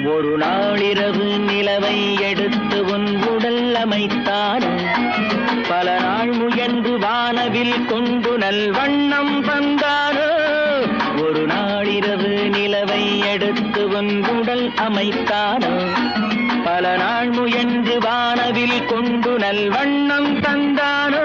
ஒரு நாளிரவு நிலவை எடுத்து உன் உடல் அமைத்தானோ, பல நாள் முயன்று வானவில் கொண்டு நல்வண்ணம் தந்தானோ. ஒரு நாளிரவு நிலவை எடுத்து உன் உடல் அமைத்தானோ, பல நாள் முயன்று வானவில் கொண்டு நல்வண்ணம் தந்தானோ.